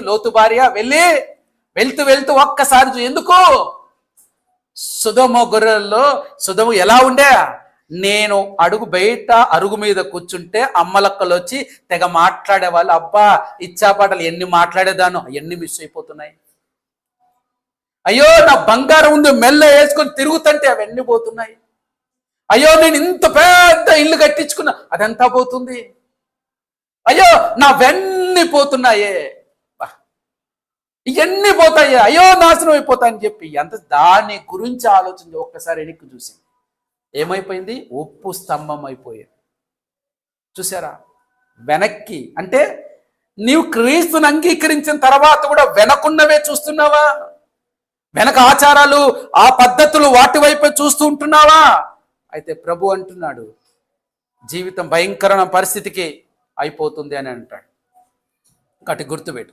లోతు భార్య వెళ్తూ వెళ్తూ ఒక్కసారి ఎందుకు సుధమ గొర్రెల్లో సుధము ఎలా ఉండే, నేను బయట అరుగు మీద కూర్చుంటే అమ్మలక్కలు వచ్చి తెగ మాట్లాడేవాళ్ళు. అబ్బా ఇచ్చాపాటలు ఎన్ని మాట్లాడేదాను, ఎన్ని మిస్ అయిపోతున్నాయి. అయ్యో నా బంగారం ఉంది మెల్ల వేసుకొని తిరుగుతుంటే అవన్నీ పోతున్నాయి. అయ్యో నేను ఇంత పెద్ద ఇల్లు కట్టించుకున్నా అదంతా పోతుంది. అయ్యో నావన్నీ పోతున్నాయే, ఇవన్నీ పోతాయే, అయ్యో నాశనం అయిపోతాయని చెప్పి ఎంత దాని గురించి ఆలోచించి ఒక్కసారి వెనక్కి చూసి ఏమైపోయింది, ఉప్పు స్తంభం అయిపోయింది. చూసారా, వెనక్కి అంటే నీవు క్రీస్తుని అంగీకరించిన తర్వాత కూడా వెనకున్నవే చూస్తున్నావా? వెనక ఆచారాలు ఆ పద్ధతులు వాటి వైపే చూస్తూ ఉంటున్నావా? అయితే ప్రభు అంటున్నాడు జీవితం భయంకరమైన పరిస్థితికి అయిపోతుంది అని అంటాడు. కాబట్టి గుర్తుపెట్టు.